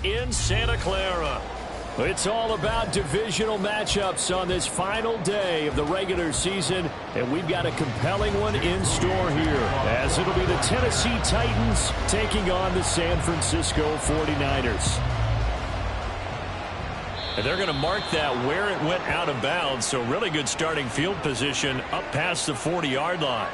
in Santa Clara. It's all about divisional matchups on this final day of the regular season, and we've got a compelling one in store here, as it'll be the Tennessee Titans taking on the San Francisco 49ers. And they're going to mark that where it went out of bounds, so really good starting field position up past the 40-yard line.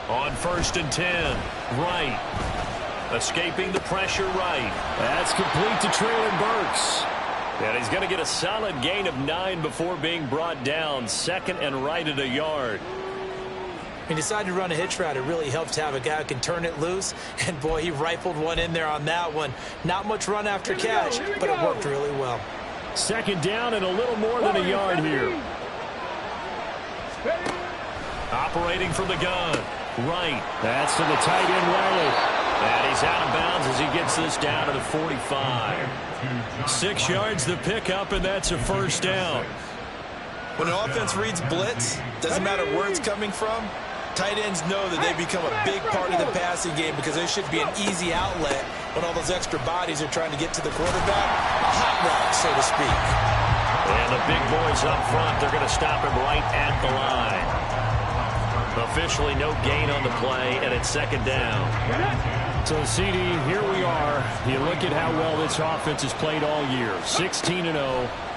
On 1st and 10, right. Escaping the pressure right. That's complete to Traylon Burks. And he's going to get a solid gain of 9 before being brought down. 2nd and right at a yard. He decided to run a hitch route. It really helps to have a guy who can turn it loose. And, boy, he rifled one in there on that one. Not much run after catch, but it worked really well. 2nd down and a little more than a yard here. Operating from the gun. Right. That's to the tight end, Riley. And he's out of bounds as he gets this down to the 45. 6 yards the pickup, and that's a 1st down. When an offense reads blitz, doesn't matter where it's coming from, tight ends know that they become a big part of the passing game because there should be an easy outlet when all those extra bodies are trying to get to the quarterback. A hot route, so to speak. And the big boys up front, they're going to stop him right at the line. Officially no gain on the play, and it's 2nd down. So, CD, here we are. You look at how well this offense has played all year. 16-0.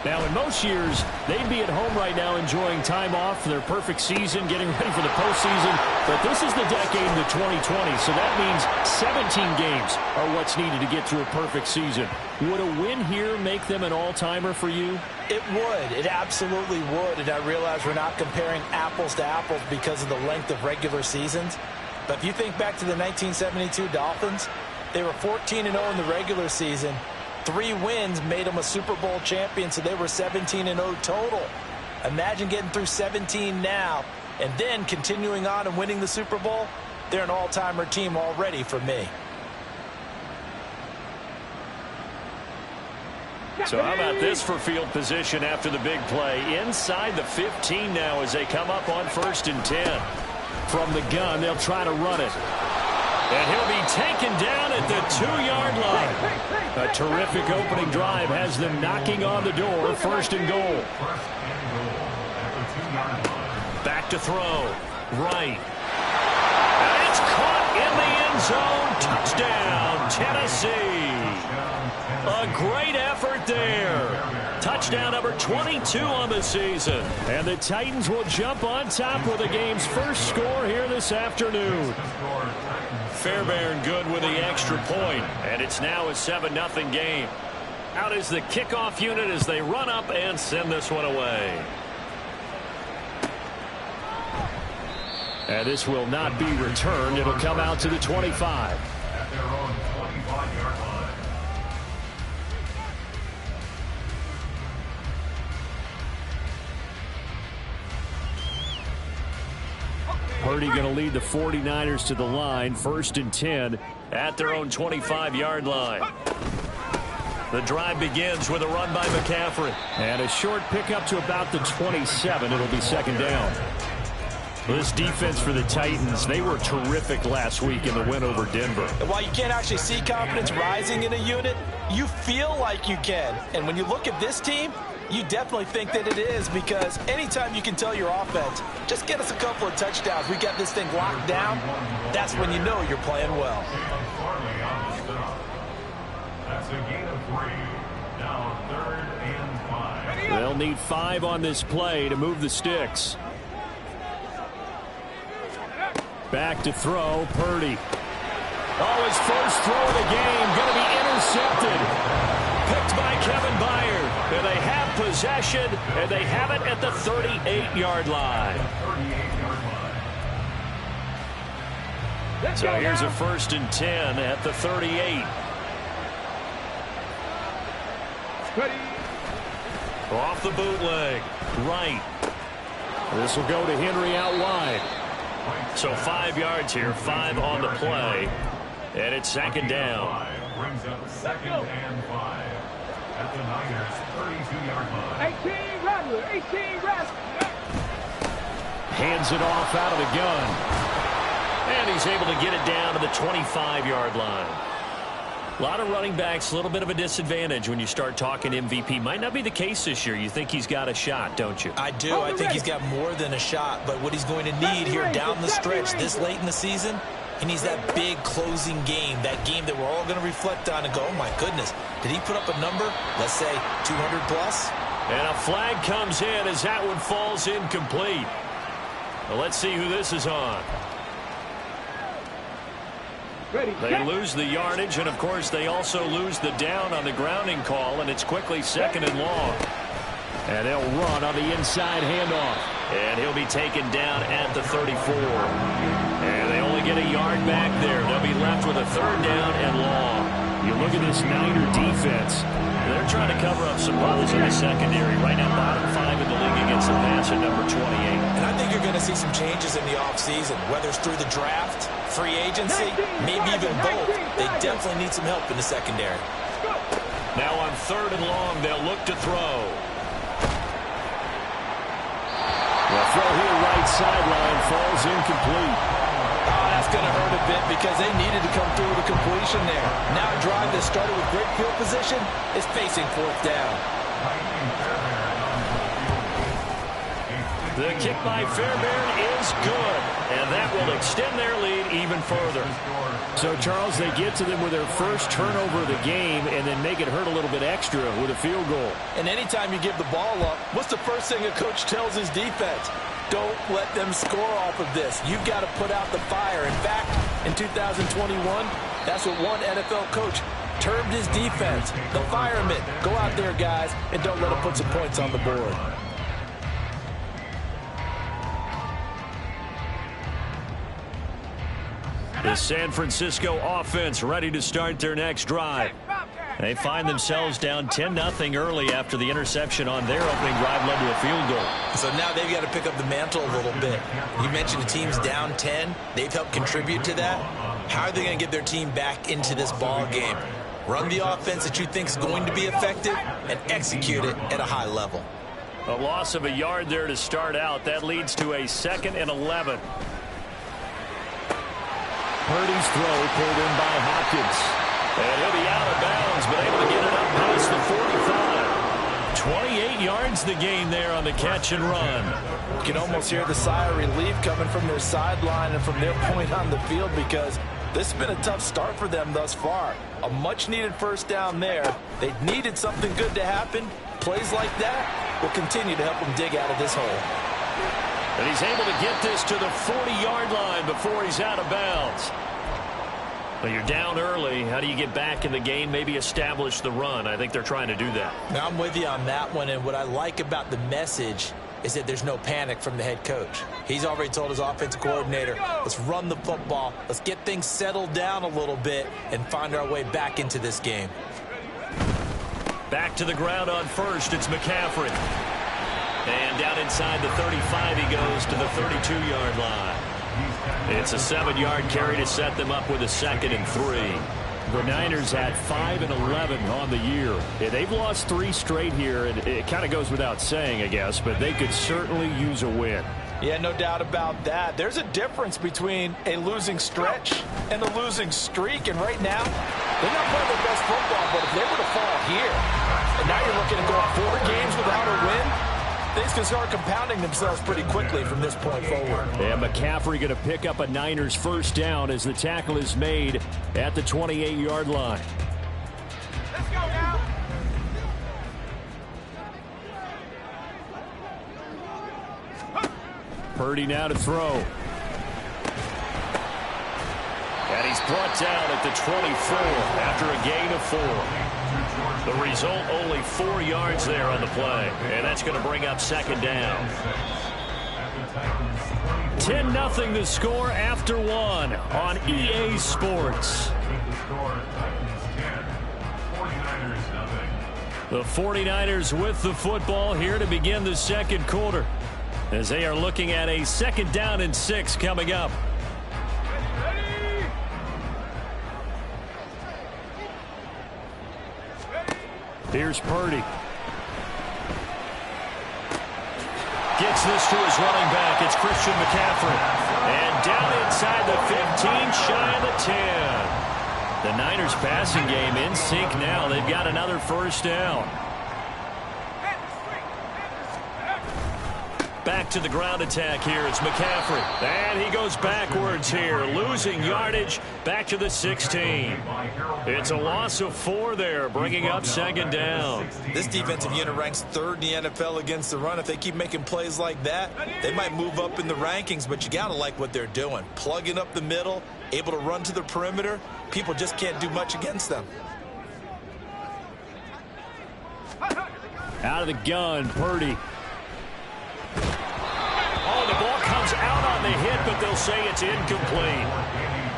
Now, in most years, they'd be at home right now enjoying time off for their perfect season, getting ready for the postseason. But this is the decade into 2020, so that means 17 games are what's needed to get through a perfect season. Would a win here make them an all-timer for you? It would. It absolutely would. And I realize we're not comparing apples to apples because of the length of regular seasons. But if you think back to the 1972 Dolphins, they were 14-0 in the regular season. 3 wins made them a Super Bowl champion, so they were 17-0 total. Imagine getting through 17 now and then continuing on and winning the Super Bowl. They're an all-timer team already for me. So how about this for field position after the big play? Inside the 15 now as they come up on 1st and 10. From the gun, they'll try to run it. And he'll be taken down at the 2-yard line. A terrific opening drive has them knocking on the door. 1st and goal. Back to throw. Right. And it's caught in the end zone. Touchdown, Tennessee. A great effort there. Touchdown number 22 on the season. And the Titans will jump on top with the game's first score here this afternoon. Fairbairn good with the extra point, and it's now a 7-0 game. Out is the kickoff unit as they run up and send this one away. And this will not be returned. It'll come out to the 25. At their own 25-yard line. Purdy going to lead the 49ers to the line. 1st and 10 at their own 25-yard line. The drive begins with a run by McCaffrey. And a short pickup to about the 27. It'll be 2nd down. This defense for the Titans, they were terrific last week in the win over Denver. And while you can't actually see confidence rising in a unit, you feel like you can. And when you look at this team, you definitely think that it is, because anytime you can tell your offense, just get us a couple of touchdowns, we got this thing locked down, that's when you know you're playing well. That's a gain of 3. Now 3rd and 5. They'll need 5 on this play to move the sticks. Back to throw, Purdy. Oh, his first throw of the game, going to be intercepted. Picked by Kevin Byard. And they have possession, and they have it at the 38-yard line. So here's a 1st and 10 at the 38. Off the bootleg. Right. This will go to Henry out wide. So 5 yards here, 5 on the play. And it's 2nd down. 2nd and 5 at the Niners' 32-yard line. 18 Rattler, 18 Rattler. Hands it off out of the gun. And he's able to get it down to the 25-yard line. A lot of running backs, a little bit of a disadvantage when you start talking MVP. Might not be the case this year. You think he's got a shot, don't you? I do. I think he's got more than a shot. But what he's going to need here down the stretch this late in the season, he needs that big closing game, that game that we're all going to reflect on and go, oh, my goodness, did he put up a number, let's say 200 plus? And a flag comes in as that one falls incomplete. Well, let's see who this is on. They lose the yardage, and, of course, they also lose the down on the grounding call, and it's quickly 2nd and long. And they'll run on the inside handoff. And he'll be taken down at the 34. And they only get a yard back there. They'll be left with a 3rd down and long. You look at this Niner defense. They're trying to cover up some holes in the secondary. Right now, bottom 5 in the league against the pass at number 28. And I think you're going to see some changes in the offseason, whether it's through the draft, free agency, maybe even both. They definitely need some help in the secondary. Now on 3rd and long, they'll look to throw. The throw here, right sideline, falls incomplete. Oh, that's going to hurt a bit because they needed to come through with a completion there. Now a drive that started with great field position is facing 4th down. The kick by Fairbairn is good, and that will extend their lead even further. So, Charles, they get to them with their first turnover of the game and then make it hurt a little bit extra with a field goal. And anytime you give the ball up, what's the first thing a coach tells his defense? Don't let them score off of this. You've got to put out the fire. In fact, in 2021, that's what one NFL coach termed his defense, the firemen. Go out there, guys, and don't let them put some points on the board. The San Francisco offense ready to start their next drive. They find themselves down 10-0 early after the interception on their opening drive led to a field goal. So now they've got to pick up the mantle a little bit. You mentioned the team's down 10. They've helped contribute to that. How are they going to get their team back into this ball game? Run the offense that you think is going to be effective and execute it at a high level. A loss of a yard there to start out. That leads to a 2nd and 11. Purdy's throw pulled in by Hopkins. And he'll be out of bounds, but able to get it up past the 45. 28 yards the gain there on the catch and run. You can almost hear the sigh of relief coming from their sideline and from their point on the field because this has been a tough start for them thus far. A much-needed 1st down there. They needed something good to happen. Plays like that will continue to help them dig out of this hole. And he's able to get this to the 40-yard line before he's out of bounds. Well, you're down early. How do you get back in the game, maybe establish the run? I think they're trying to do that. Now, I'm with you on that one, and what I like about the message is that there's no panic from the head coach. He's already told his offensive coordinator, let's run the football, let's get things settled down a little bit and find our way back into this game. Back to the ground on 1st, it's McCaffrey. And down inside the 35 he goes to the 32-yard line. It's a 7-yard carry to set them up with a 2nd and 3. The Niners had 5 and 11 on the year. Yeah, they've lost 3 straight here, and it kind of goes without saying, I guess, but they could certainly use a win. Yeah, no doubt about that. There's a difference between a losing stretch and a losing streak, and right now, they're not playing their best football, but if they were to fall here, and now you're looking at going 4 games without a win, things can start compounding themselves pretty quickly from this point forward. And McCaffrey going to pick up a Niners 1st down as the tackle is made at the 28-yard line. Let's go now. Purdy now to throw. And he's brought down at the 24 after a gain of 4. The result, only 4 yards there on the play. And that's going to bring up 2nd down. 10-0 the score after 1 on EA Sports. The 49ers with the football here to begin the 2nd quarter, as they are looking at a 2nd down and 6 coming up. Here's Purdy. Gets this to his running back. It's Christian McCaffrey. And down inside the 15, shy of the 10. The Niners passing game in sync now. They've got another first down. Back to the ground attack here. It's McCaffrey. And he goes backwards here. Losing yardage back to the 16. It's a loss of 4 there, bringing up second down. This defensive unit ranks 3rd in the NFL against the run. If they keep making plays like that, they might move up in the rankings, but you got to like what they're doing. Plugging up the middle, able to run to the perimeter. People just can't do much against them. Out of the gun, Purdy. Oh, the ball comes out on the hit, but they'll say it's incomplete.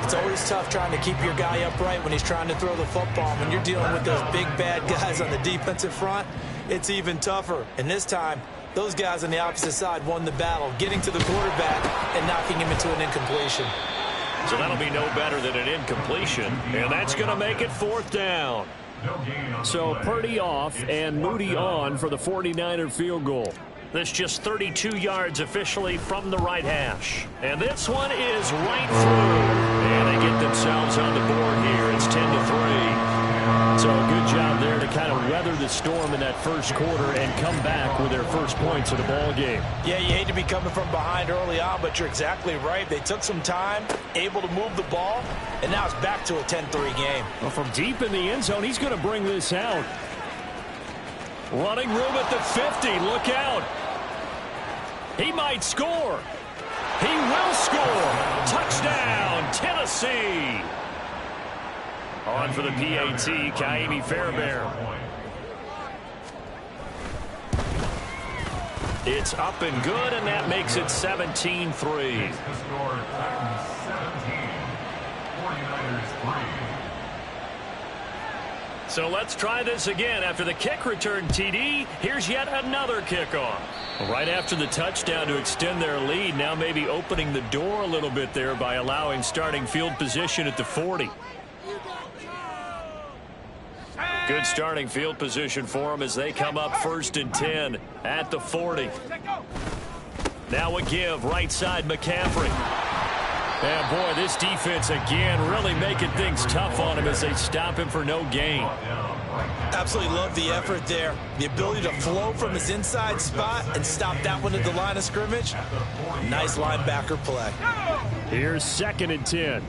It's always tough trying to keep your guy upright when he's trying to throw the football. When you're dealing with those big, bad guys on the defensive front, it's even tougher. And this time, those guys on the opposite side won the battle, getting to the quarterback and knocking him into an incompletion. So that'll be no better than an incompletion, and that's going to make it 4th down. So Purdy off and Moody on for the 49er field goal. This just 32 yards officially from the right hash. And this one is right through. And they get themselves on the board here. It's 10-3. So a good job there to kind of weather the storm in that first quarter and come back with their first points of the ball game. Yeah, you hate to be coming from behind early on, but you're exactly right. They took some time, able to move the ball, and now it's back to a 10-3 game. Well, from deep in the end zone, he's going to bring this out. Running room at the 50. Look out. He might score. He will score. Touchdown, Tennessee. On for the PAT, Kaimi Fairbairn. It's up and good, and that makes it 17-3. So let's try this again. After the kick return TD, here's yet another kickoff. Right after the touchdown to extend their lead, now maybe opening the door a little bit there by allowing starting field position at the 40. Good starting field position for them as they come up 1st and 10 at the 40. Now a give, right side McCaffrey. And boy, this defense again really making things tough on him as they stop him for no gain. Absolutely love the effort there. The ability to flow from his inside spot and stop that one at the line of scrimmage. Nice linebacker play. Here's 2nd and 10.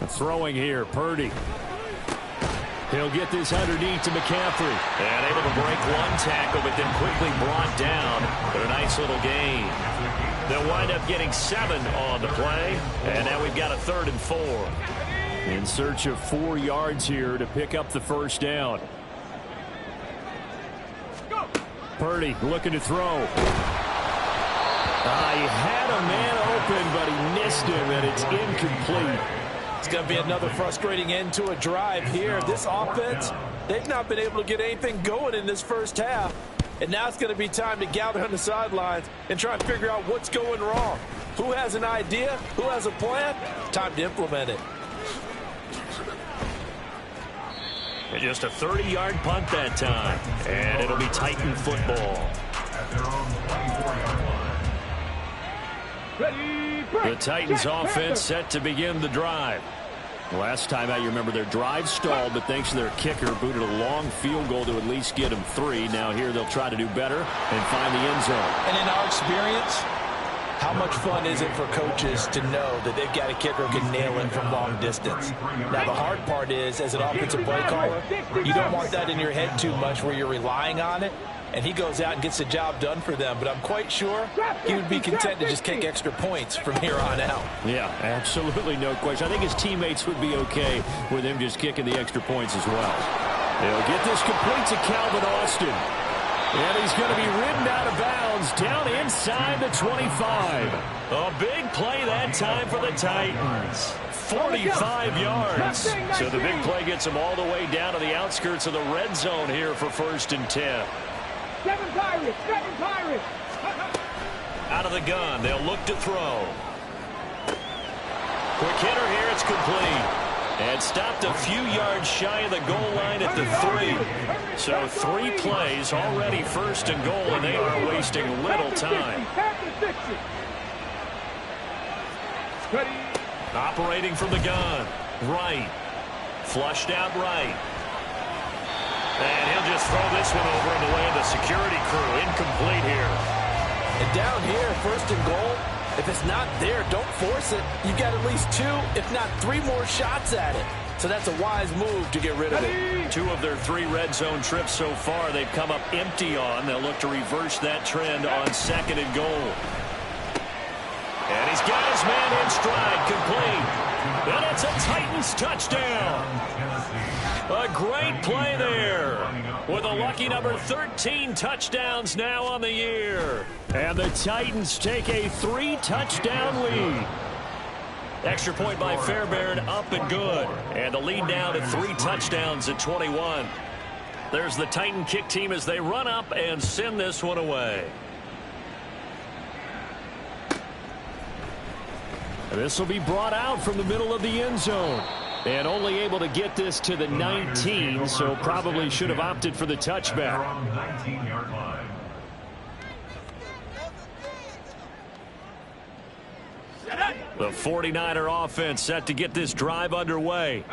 Throwing here, Purdy. He'll get this underneath to McCaffrey. And able to break one tackle, but then quickly brought down. But a nice little gain. They'll wind up getting 7 on the play. And now we've got a 3rd and 4. In search of 4 yards here to pick up the first down. Purdy looking to throw. He had a man open, but he missed him, and it's incomplete. It's going to be another frustrating end to a drive here. This offense, they've not been able to get anything going in this first half. And now it's going to be time to gather on the sidelines and try and figure out what's going wrong. Who has an idea? Who has a plan? Time to implement it. And just a 30-yard punt that time. And it'll be Titan football. The Titans offense set to begin the drive. Last time out, you remember their drive stalled, but thanks to their kicker, booted a long field goal to at least get them 3. Now here they'll try to do better and find the end zone. And in our experience, how much fun is it for coaches to know that they've got a kicker who can nail it from long distance? Now, the hard part is, as an offensive play caller, you don't want that in your head too much where you're relying on it. And he goes out and gets the job done for them. But I'm quite sure he would be content to just kick extra points from here on out. Yeah, absolutely no question. I think his teammates would be okay with him just kicking the extra points as well. They'll get this complete to Calvin Austin. And he's going to be ridden out of bounds down inside the 25. A big play that time for the Titans. 45 yards. So the big play gets them all the way down to the outskirts of the red zone here for 1st and 10. 7 Pirates, 7 Pirates. Out of the gun, they'll look to throw. Quick hitter here. It's complete. And stopped a few yards shy of the goal line at the 3. So 3 plays already first and goal, and they are wasting little time. Operating from the gun. Right. Flushed out right. And he'll just throw this one over in the way of the security crew. Incomplete here. And down here, first and goal, if it's not there, don't force it. You've got at least 2, if not 3 more shots at it. So that's a wise move to get rid of it. 2 of their 3 red zone trips so far they've come up empty on. They'll look to reverse that trend on second and goal. And he's got his man in stride, complete. And it's a Titans touchdown. A great play there. With a lucky number 13 touchdowns now on the year. And the Titans take a 3-touchdown lead. Extra point by Fairbairn, up and good. And the lead now to 3 touchdowns at 21. There's the Titan kick team as they run up and send this one away. This will be brought out from the middle of the end zone. And only able to get this to the 19, so probably should have opted for the touchback. The 49er offense set to get this drive underway.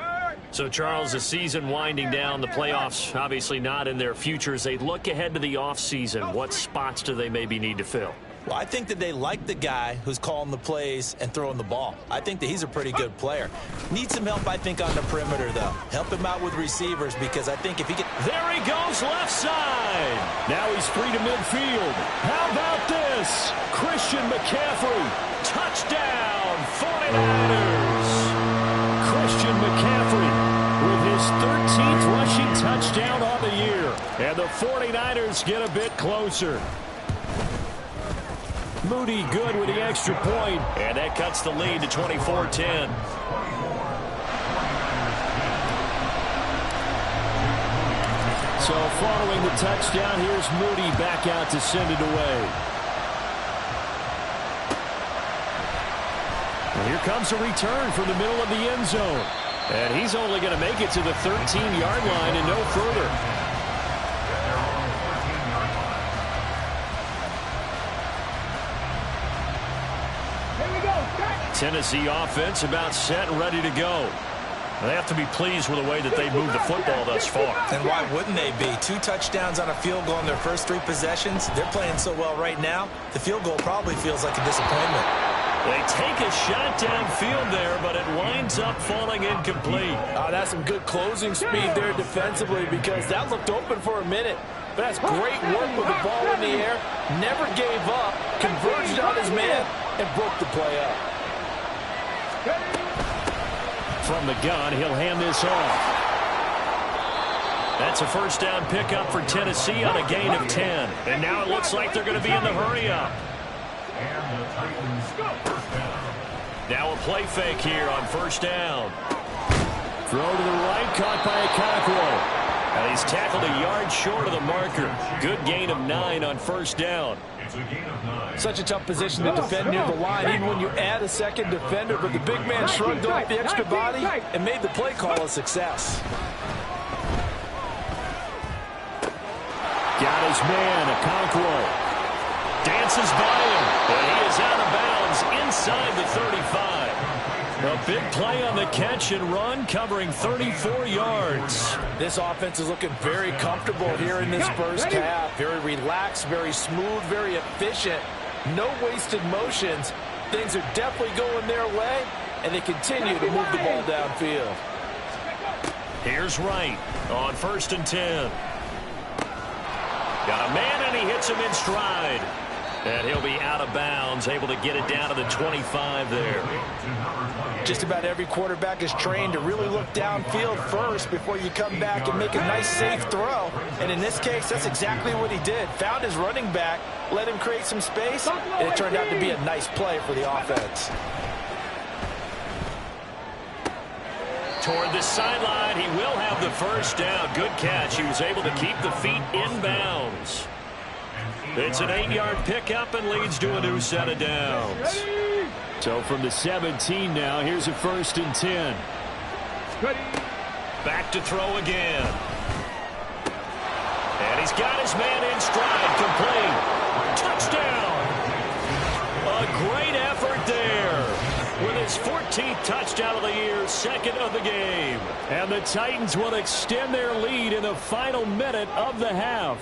So, Charles, the season winding down, the playoffs obviously not in their future. As they look ahead to the offseason, what spots do they maybe need to fill? Well, I think that they like the guy who's calling the plays and throwing the ball. I think that he's a pretty good player. Needs some help, I think, on the perimeter, though. Help him out with receivers, because I think if he can... There he goes, left side. Now he's free to midfield. How about this? Christian McCaffrey. Touchdown, 49ers. Christian McCaffrey with his 13th rushing touchdown on the year. And the 49ers get a bit closer. Moody good with the extra point, and that cuts the lead to 24-10. So following the touchdown, here's Moody back out to send it away. Well, here comes a return from the middle of the end zone. And he's only going to make it to the 13-yard line and no further. Tennessee offense about set and ready to go. They have to be pleased with the way that they moved the football thus far. And why wouldn't they be? 2 touchdowns on a field goal in their first 3 possessions. They're playing so well right now, the field goal probably feels like a disappointment. They take a shot downfield there, but it winds up falling incomplete. That's some good closing speed there defensively, because that looked open for a minute. But that's great work with the ball in the air. Never gave up, converged on his man, and broke the play up. From the gun, he'll hand this off. That's a first down pickup for Tennessee on a gain of 10. And now it looks like they're going to be in the hurry-up. Now a play fake here on first down. Throw to the right, caught by Okonkwo. And he's tackled a yard short of the marker. Good gain of 9 on first down. Such a tough position to defend near the line, even when you add a second defender, but the big man shrugged off the extra body and made the play call a success. Got his man, Okonkwo. Dances by him, and he is out of bounds inside the 35. A big play on the catch and run, covering 34 yards. This offense is looking very comfortable here in this first half. Very relaxed, very smooth, very efficient. No wasted motions. Things are definitely going their way, and they continue to move the ball downfield. Here's Wright on 1st and 10. Got a man, and he hits him in stride. And he'll be out of bounds, able to get it down to the 25 there. Just about every quarterback is trained to really look downfield first before you come back and make a nice, safe throw. And in this case, that's exactly what he did. Found his running back, let him create some space, and it turned out to be a nice play for the offense. Toward the sideline, he will have the first down. Good catch. He was able to keep the feet in bounds. It's an 8-yard pickup and leads to a new set of downs. So from the 17 now, here's a 1st and 10. Ready. Back to throw again. And he's got his man in stride, complete. Touchdown. A great effort there. With his 14th touchdown of the year, 2nd of the game. And the Titans will extend their lead in the final minute of the half.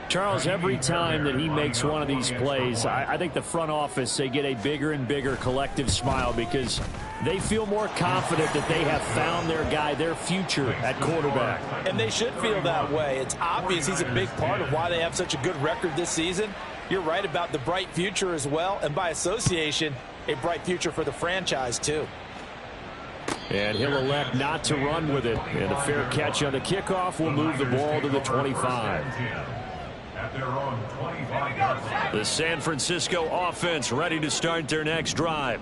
Charles, every time that he makes one of these plays, I think the front office, they get a bigger and bigger collective smile because they feel more confident that they have found their guy, their future at quarterback. And they should feel that way. It's obvious he's a big part of why they have such a good record this season. You're right about the bright future as well, and by association, a bright future for the franchise too. And he'll elect not to run with it. And a fair catch on the kickoff will move the ball to the 25. At their own 25-yard line. The San Francisco offense ready to start their next drive.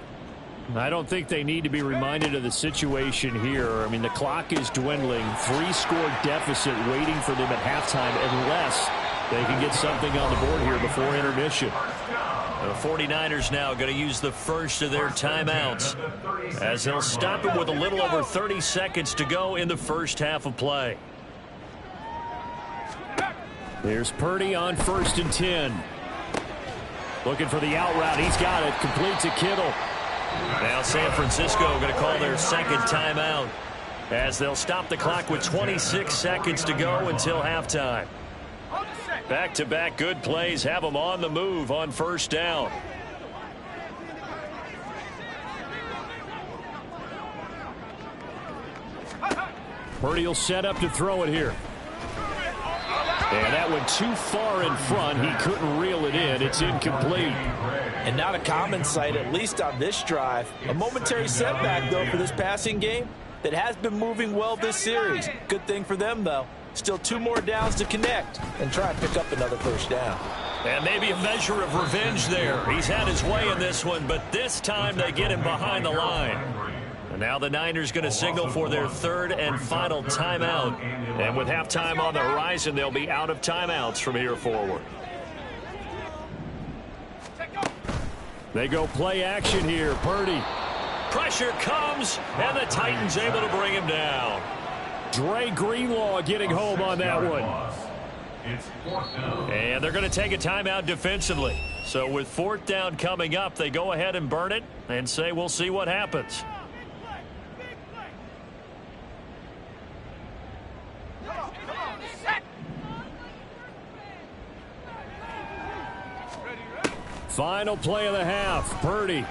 I don't think they need to be reminded of the situation here. I mean, the clock is dwindling. 3-score deficit waiting for them at halftime unless they can get something on the board here before intermission. The 49ers now going to use the first of their timeouts as they'll stop it with a little over 30 seconds to go in the first half of play. There's Purdy on 1st and 10. Looking for the out route. He's got it. Complete to Kittle. Now San Francisco going to call their 2nd timeout as they'll stop the clock with 26 seconds to go until halftime. Back-to-back good plays have them on the move on 1st down. Purdy will set up to throw it here. And that went too far in front. He couldn't reel it in. It's incomplete. And not a common sight, at least on this drive. A momentary setback, though, for this passing game that has been moving well this series. Good thing for them, though. Still 2 more downs to connect and try and pick up another 1st down. And maybe a measure of revenge there. He's had his way in this one, but this time they get him behind the line. And now the Niners going to signal for their 3rd and final timeout. And with halftime on the horizon, they'll be out of timeouts from here forward. They go play action here. Purdy. Pressure comes, and the Titans able to bring him down. Dre Greenlaw getting home on that one. And they're going to take a timeout defensively. So with 4th down coming up, they go ahead and burn it and say we'll see what happens. Final play of the half. Purdy.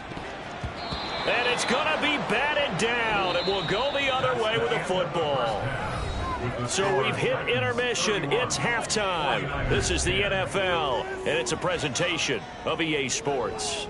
And it's going to be batted down. It will go the other way with the football. So we've hit intermission. It's halftime. This is the NFL, and it's a presentation of EA Sports.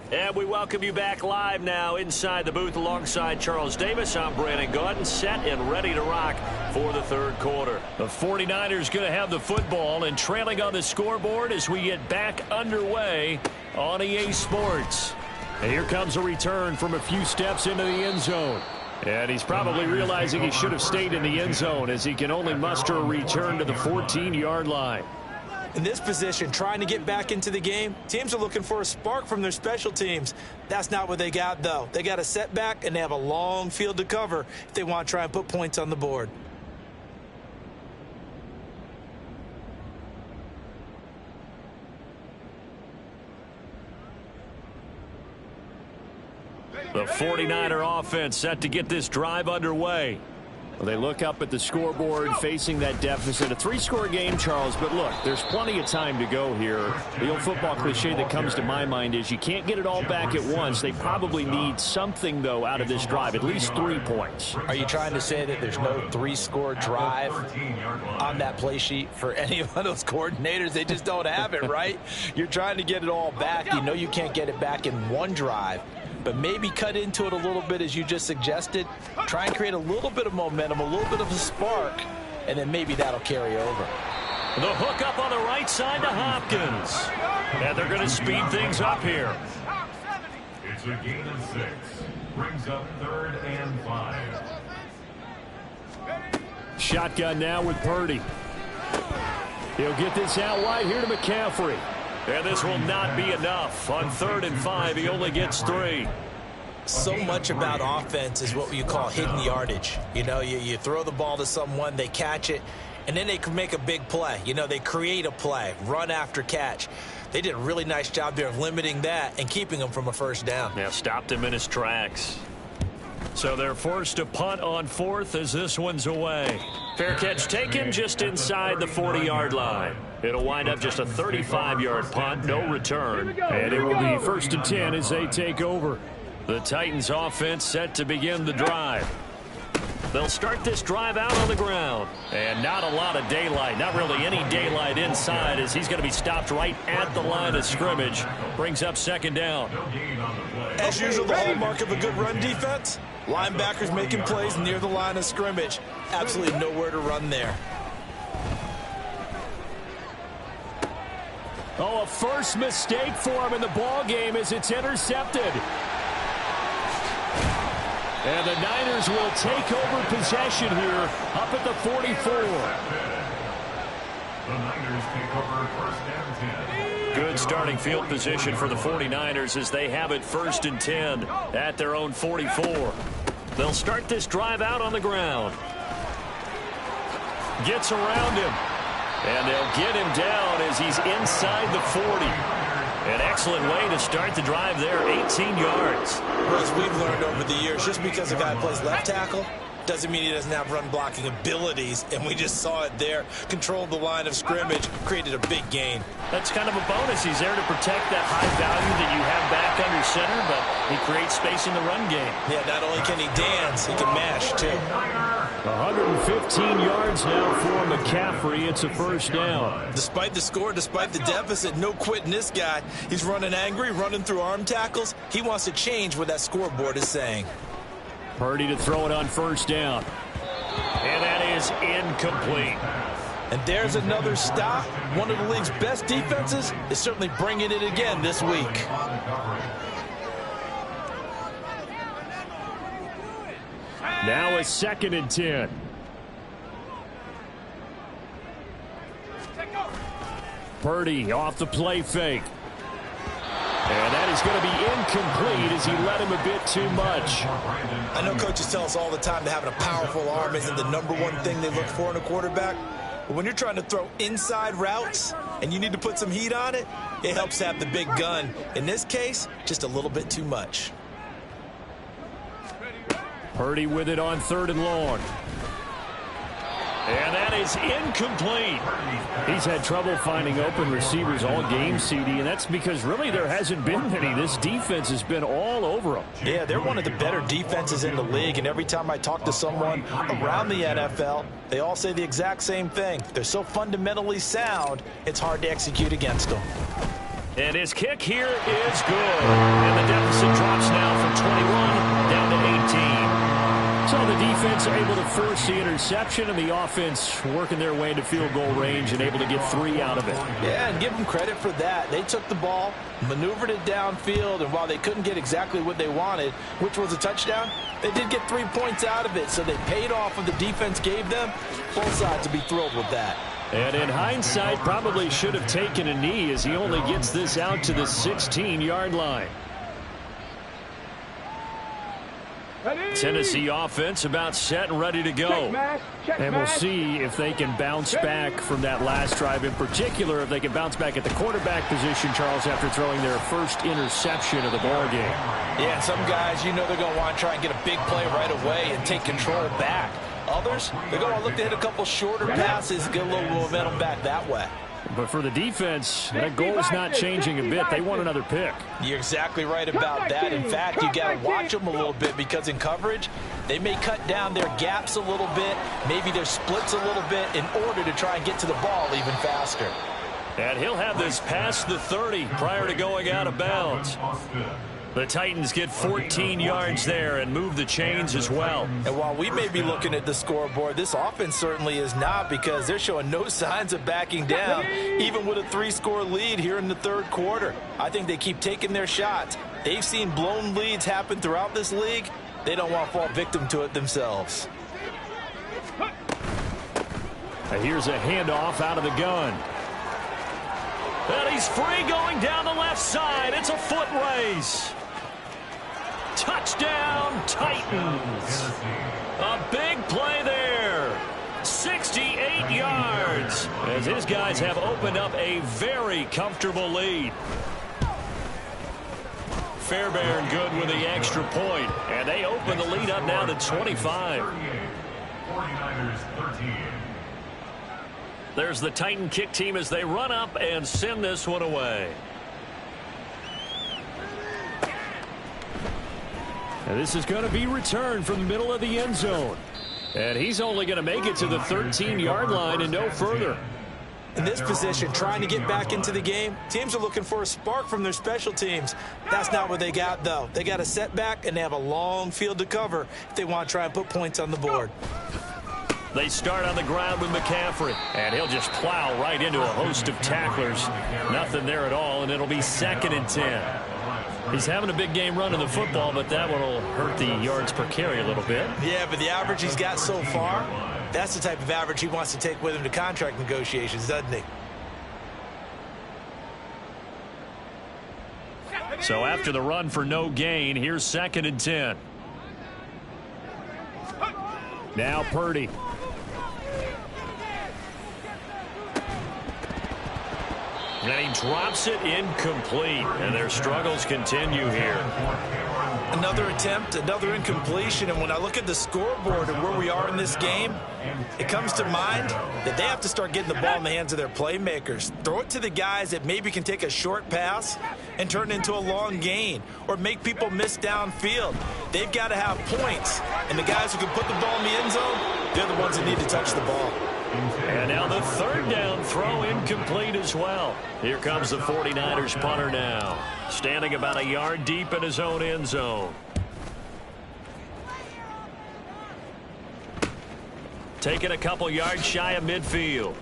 And we welcome you back live now inside the booth alongside Charles Davis. I'm Brandon Gaudin, set and ready to rock for the 3rd quarter. The 49ers going to have the football and trailing on the scoreboard as we get back underway on EA Sports. And here comes a return from a few steps into the end zone. And he's probably realizing he should have stayed in the end zone as he can only muster a return to the 14-yard line. In this position, trying to get back into the game, teams are looking for a spark from their special teams. That's not what they got, though. They got a setback, and they have a long field to cover if they want to try and put points on the board. The 49er offense set to get this drive underway. Well, they look up at the scoreboard facing that deficit. A 3-score game, Charles, but look, there's plenty of time to go here. The old football cliche that comes to my mind is you can't get it all back at once. They probably need something, though, out of this drive, at least 3 points. Are you trying to say that there's no 3-score drive on that play sheet for any of those coordinators? They just don't have it, right? You're trying to get it all back. You know you can't get it back in one drive. But maybe cut into it a little bit as you just suggested. Try and create a little bit of momentum, a little bit of a spark, and then maybe that'll carry over. The hook up on the right side to Hopkins. And they're going to speed things up here. It's a gain of 6. Brings up 3rd and 5. shotgun now with Purdy. He'll get this out wide here to McCaffrey. And this will not be enough. On 3rd and 5, he only gets 3. So much about offense is what you call hidden yardage. You know, you throw the ball to someone, they catch it, and then they can make a big play. You know, they create a play, run after catch. They did a really nice job there of limiting that and keeping him from a first down. Yeah, stopped him in his tracks. So they're forced to punt on 4th as this one's away. Fair catch taken just inside the 40-yard line. It'll wind up just a 35-yard punt, no return. And it will be 1st and 10 as they take over. The Titans offense set to begin the drive. They'll start this drive out on the ground. And not a lot of daylight, not really any daylight inside, as he's going to be stopped right at the line of scrimmage. Brings up 2nd down. As usual, the hallmark of a good run defense, linebackers making plays near the line of scrimmage. Absolutely nowhere to run there. Oh, a first mistake for him in the ball game as it's intercepted. And the Niners will take over possession here up at the 44. The Niners take over 1st and 10. Good starting field position for the 49ers as they have it 1st and 10 at their own 44. They'll start this drive out on the ground. Gets around him. And they'll get him down as he's inside the 40. An excellent way to start the drive there, 18 yards. Well, as we've learned over the years, just because a guy plays left tackle doesn't mean he doesn't have run blocking abilities, and we just saw it there. Controlled the line of scrimmage, created a big gain. That's kind of a bonus. He's there to protect that high value that you have back under center, but he creates space in the run game. Yeah, not only can he dance, he can mash, too. 115 yards now for McCaffrey. It's a 1st down. Despite the score, despite the deficit, no quitting this guy. He's running angry, running through arm tackles. He wants to change what that scoreboard is saying. Purdy to throw it on 1st down. And that is incomplete. And there's another stop. One of the league's best defenses is certainly bringing it again this week. Now a 2nd and 10. Purdy off the play fake. And that is going to be incomplete as he led him a bit too much. I know coaches tell us all the time that having a powerful arm isn't the #1 thing they look for in a quarterback. But when you're trying to throw inside routes and you need to put some heat on it, it helps to have the big gun. In this case, just a little bit too much. Purdy with it on 3rd and long. And that is incomplete. He's had trouble finding open receivers all game, CD, and that's because really there hasn't been many. This defense has been all over them. Yeah, they're one of the better defenses in the league, and every time I talk to someone around the NFL, they all say the exact same thing. They're so fundamentally sound, it's hard to execute against them. And his kick here is good. And the deficit drops now from 21 down to 18. So the defense able to force the interception, and the offense working their way into field goal range and able to get 3 out of it. Yeah, and give them credit for that. They took the ball, maneuvered it downfield, and while they couldn't get exactly what they wanted, which was a touchdown, they did get 3 points out of it. So they paid off what the defense gave them. Both sides will be thrilled with that. And in hindsight, probably should have taken a knee as he only gets this out to the 16-yard line. Tennessee offense about set and ready to go. And we'll see if they can bounce back from that last drive. In particular, if they can bounce back at the quarterback position, Charles, after throwing their first interception of the ball game. Yeah, some guys, you know they're going to want to try and get a big play right away and take control back. Others, they're going to look to hit a couple shorter passes and get a little momentum back that way. But for the defense, that goal is not changing a bit. They want another pick. You're exactly right about that. In fact, you got to watch them a little bit because in coverage, they may cut down their gaps a little bit, maybe their splits a little bit in order to try and get to the ball even faster. And he'll have this past the 30 prior to going out of bounds. The Titans get 14 yards there and move the chains as well. And while we may be looking at the scoreboard, this offense certainly is not, because they're showing no signs of backing down, even with a 3-score lead here in the 3rd quarter. I think they keep taking their shots. They've seen blown leads happen throughout this league. They don't want to fall victim to it themselves. And here's a handoff out of the gun. And he's free going down the left side. It's a foot race. Touchdown, Titans. A big play there. 68 yards. As his guys have opened up a very comfortable lead. Fairbairn good with the extra point. And they open the lead up now to 25. 49ers 13. There's the Titan kick team as they run up and send this one away. And this is going to be returned from the middle of the end zone. And he's only going to make it to the 13-yard line and no further. In this position, trying to get back into the game, teams are looking for a spark from their special teams. That's not what they got, though. They got a setback, and they have a long field to cover if they want to try and put points on the board. They start on the ground with McCaffrey, and he'll just plow right into a host of tacklers. Nothing there at all, and it'll be 2nd and 10. He's having a big game running the football, but that one will hurt the yards per carry a little bit. Yeah, but the average he's got so far, that's the type of average he wants to take with him to contract negotiations, doesn't he? So after the run for no gain, here's 2nd and 10. Now Purdy. And he drops it incomplete. And their struggles continue here. Another attempt, another incompletion. And when I look at the scoreboard and where we are in this game, it comes to mind that they have to start getting the ball in the hands of their playmakers. Throw it to the guys that maybe can take a short pass and turn it into a long gain or make people miss downfield. They've got to have points. And the guys who can put the ball in the end zone, they're the ones that need to touch the ball. And now the 3rd down throw incomplete as well. Here comes the 49ers punter now. Standing about a yard deep in his own end zone. Taking a couple yards shy of midfield.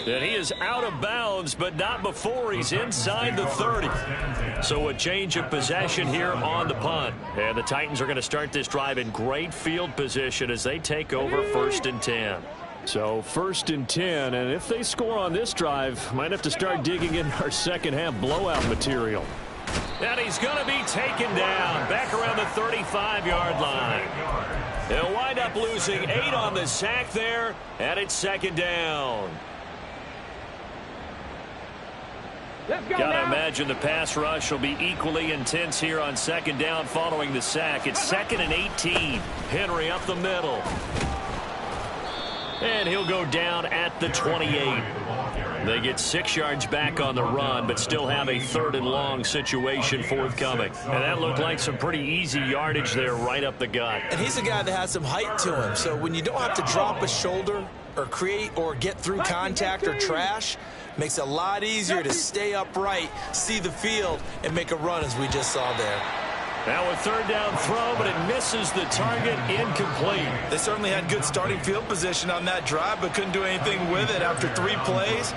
And he is out of bounds, but not before he's inside the 30. So a change of possession here on the punt. And the Titans are going to start this drive in great field position as they take over 1st and 10. So 1st and 10, and if they score on this drive, might have to start digging in our second-half blowout material. And he's going to be taken down back around the 35-yard line. They'll wind up losing 8 on the sack there, and it's 2nd down. Gotta imagine the pass rush will be equally intense here on 2nd down following the sack. It's 2nd and 18. Henry up the middle. And he'll go down at the 28. They get 6 yards back on the run, but still have a 3rd and long situation forthcoming. And that looked like some pretty easy yardage there right up the gut. And he's a guy that has some height to him, so when you don't have to drop a shoulder or create or get through contact or trash, makes it a lot easier to stay upright, see the field, and make a run as we just saw there. Now a 3rd down throw, but it misses the target, incomplete. They certainly had good starting field position on that drive, but couldn't do anything with it after 3 plays.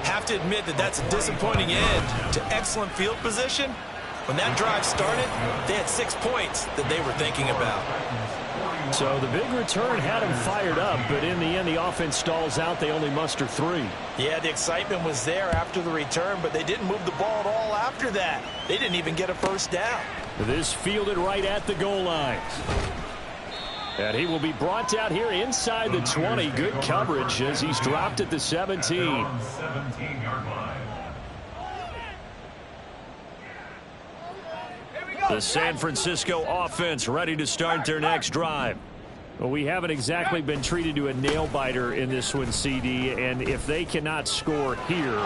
Have to admit that that's a disappointing end to excellent field position. When that drive started, they had 6 points that they were thinking about. So the big return had him fired up, but in the end, the offense stalls out. They only muster 3. Yeah, the excitement was there after the return, but they didn't move the ball at all after that. They didn't even get a 1st down. This fielded right at the goal line. And he will be brought out here inside the 20. Good coverage as he's dropped at the 17. 17-yard line. The San Francisco offense ready to start their next drive. Well, we haven't exactly been treated to a nail-biter in this one, CD, and if they cannot score here,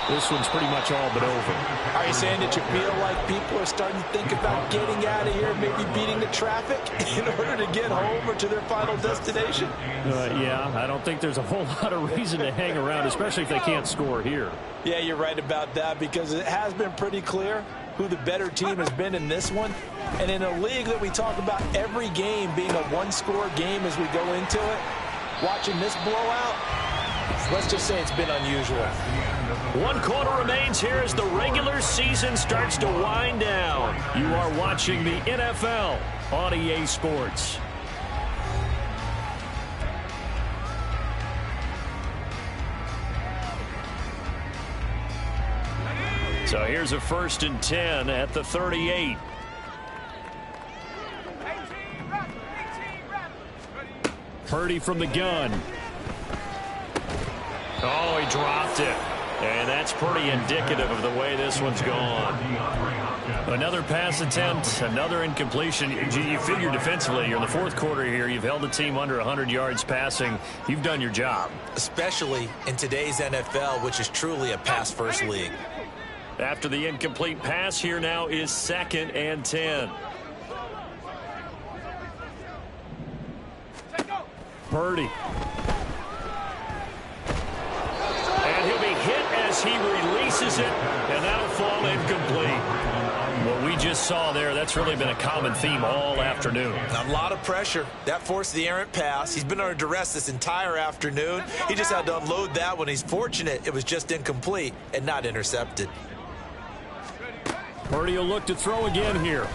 this one's pretty much all but over. Are you saying that you feel like people are starting to think about getting out of here, maybe beating the traffic in order to get home or to their final destination? Yeah, I don't think there's a whole lot of reason to hang around, especially if they can't score here. Yeah, you're right about that because it has been pretty clear who the better team has been in this one. And in a league that we talk about every game being a one-score game as we go into it, watching this blowout, let's just say it's been unusual. 1 quarter remains here as the regular season starts to wind down. You are watching the NFL on EA Sports. So here's a 1st and 10 at the 38. Purdy from the gun. Oh, he dropped it. And that's pretty indicative of the way this one's gone. Another pass attempt, another incompletion. You figure defensively, you're in the 4th quarter here. You've held the team under 100 yards passing. You've done your job. Especially in today's NFL, which is truly a pass-first league. After the incomplete pass, here now is 2nd and 10. Purdy. And he'll be hit as he releases it, and that'll fall incomplete. What we just saw there, that's really been a common theme all afternoon. A lot of pressure. That forced the errant pass. He's been under duress this entire afternoon. He just had to unload that one. He's fortunate it was just incomplete and not intercepted. Purdy will look to throw again here.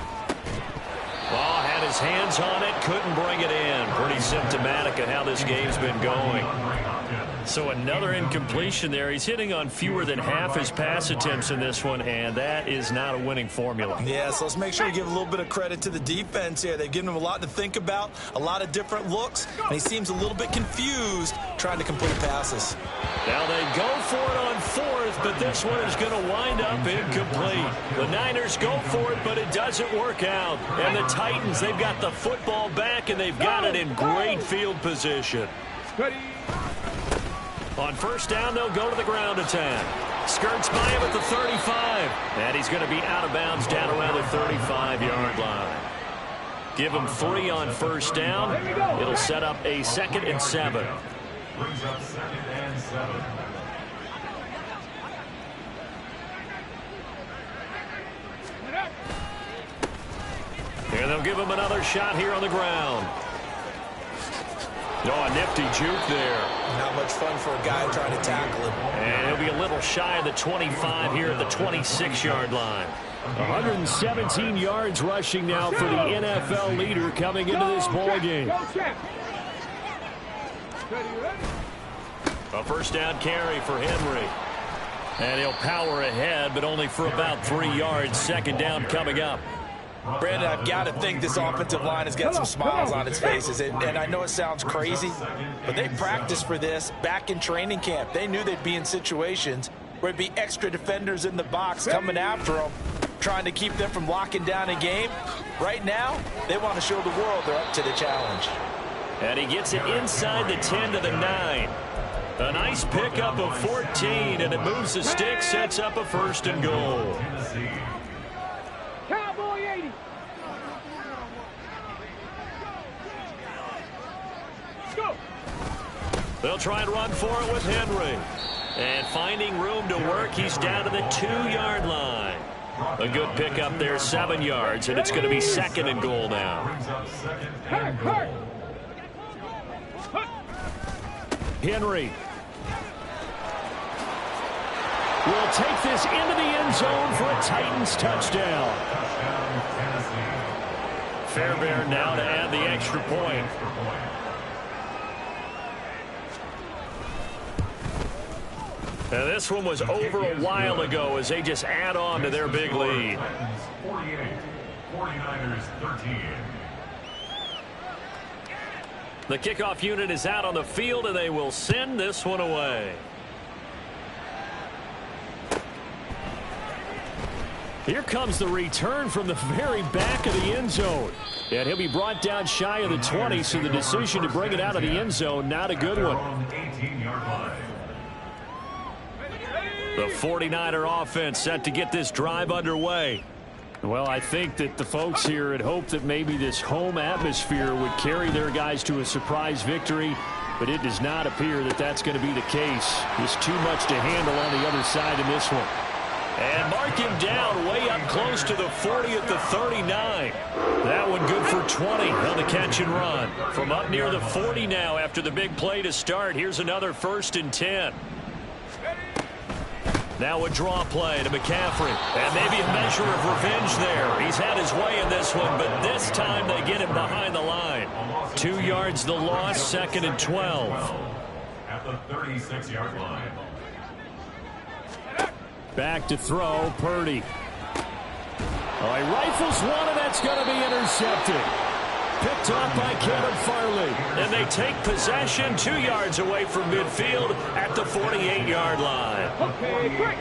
Ball had his hands on it, couldn't bring it in. Pretty symptomatic of how this game's been going. So another incompletion there. He's hitting on fewer than half his pass attempts in this one, and that is not a winning formula. Yeah, so let's make sure we give a little bit of credit to the defense here. They've given him a lot to think about, a lot of different looks, and he seems a little bit confused trying to complete passes. Now they go for it on 4th, but this one is going to wind up incomplete. The Niners go for it, but it doesn't work out. And the Titans, they've got the football back, and they've got it in great field position. On 1st down, they'll go to the ground attack. Skirts by him at the 35. And he's going to be out of bounds down around the 35-yard line. Give him 3 on 1st down. It'll set up a 2nd and 7. Brings up 2nd and 7. And they'll give him another shot here on the ground. Oh, a nifty juke there. Not much fun for a guy trying to tackle him. And he'll be a little shy of the 25 here at the 26-yard line. 117 yards rushing now for the NFL leader coming into this ball game. A 1st down carry for Henry. And he'll power ahead, but only for about 3 yards. 2nd down coming up. Brandon, I've got to think this offensive line has got some smiles on its faces. And I know it sounds crazy, but they practiced for this back in training camp. They knew they'd be in situations where there'd be extra defenders in the box coming after them, trying to keep them from locking down a game. Right now, they want to show the world they're up to the challenge. And he gets it inside the 10 to the 9. A nice pickup of 14, and it moves the stick, sets up a 1st and goal. Cowboy 80. Go. They'll try and run for it with Henry. And finding room to work, he's down to the 2-yard line. A good pickup there, 7 yards, and it's going to be 2nd and goal now. Henry will take this into the end zone for a Titans touchdown. Fairbairn now to add the extra point. Now this one was over a while ago as they just add on to their big lead. 48, 49ers 13. The kickoff unit is out on the field, and they will send this one away. Here comes the return from the very back of the end zone. And he'll be brought down shy of the 20, so the decision to bring it out of the end zone, not a good one. The 49er offense set to get this drive underway. Well, I think that the folks here had hoped that maybe this home atmosphere would carry their guys to a surprise victory, but it does not appear that that's going to be the case. Just too much to handle on the other side in this one. And mark him down way up close to the 40 at the 39. That one good for 20 on the catch and run. From up near the 40 now after the big play to start. Here's another 1st and 10. Now a draw play to McCaffrey. And maybe a measure of revenge there. He's had his way in this one, but this time they get him behind the line. 2 yards the loss, 2nd and 12. At the 36-yard line. Back to throw, Purdy. Oh, he rifles one, and that's going to be intercepted. Picked off by Kevin Farley. And they take possession 2 yards away from midfield at the 48-yard line. Okay, quick.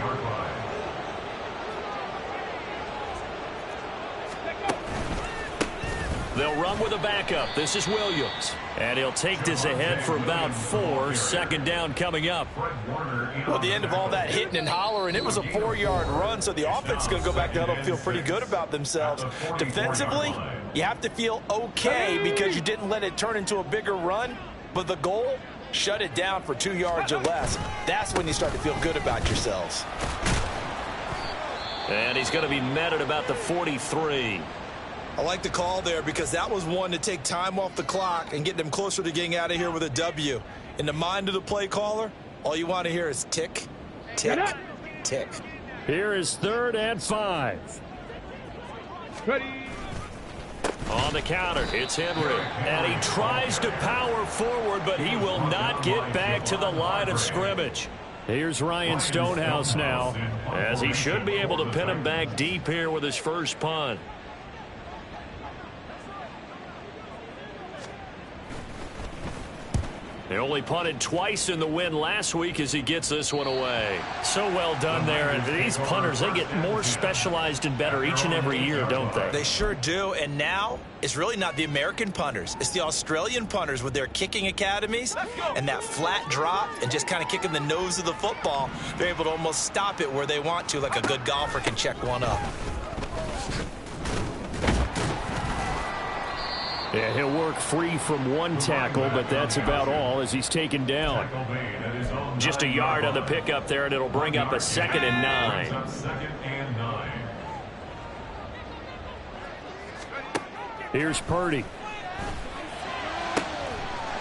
They'll run with a backup. This is Williams. And he'll take this ahead for about 4. Second down coming up. Well, the end of all that hitting and hollering, it was a 4-yard run, so the offense is going to go back down and feel pretty good about themselves. Defensively, you have to feel okay because you didn't let it turn into a bigger run, but the goal, shut it down for 2 yards or less. That's when you start to feel good about yourselves. And he's going to be met at about the 43. I like the call there because that was one to take time off the clock and get them closer to getting out of here with a W. In the mind of the play caller, all you want to hear is tick, tick, tick. Here is 3rd and 5. Ready. On the counter, it's Henry. And he tries to power forward, but he will not get back to the line of scrimmage. Here's Ryan Stonehouse now, as he should be able to pin him back deep here with his first punt. They only punted twice in the win last week as he gets this one away. So well done there. And these punters, they get more specialized and better each and every year, don't they? They sure do. And now it's really not the American punters. It's the Australian punters with their kicking academies and that flat drop and just kind of kicking the nose of the football. They're able to almost stop it where they want to, like a good golfer can check one up. Yeah, he'll work free from one tackle, but that's about all as he's taken down. Just a yard on the pickup there, and it'll bring up a 2nd and 9. Here's Purdy.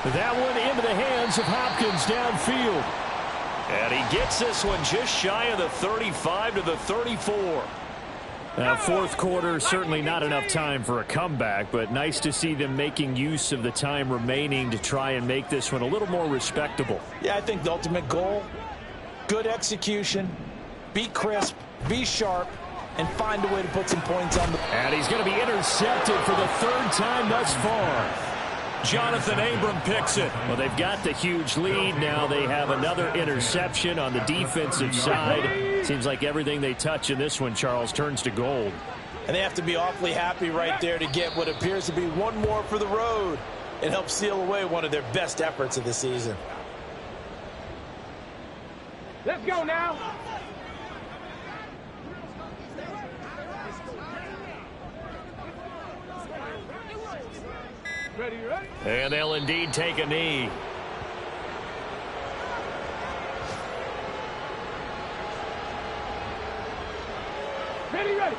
That one into the hands of Hopkins downfield. And he gets this one just shy of the 35 to the 34. Now, 4th quarter, certainly not enough time for a comeback, but nice to see them making use of the time remaining to try and make this one a little more respectable. Yeah, I think the ultimate goal, good execution, be crisp, be sharp, and find a way to put some points on the... And he's going to be intercepted for the 3rd time thus far. Jonathan Abram picks it. Well, they've got the huge lead. Now they have another interception on the defensive side. Seems like everything they touch in this one, Charles, turns to gold. And they have to be awfully happy right there to get what appears to be one more for the road. It helps seal away one of their best efforts of the season. Let's go now. Ready, ready. And they'll indeed take a knee. Ready, ready.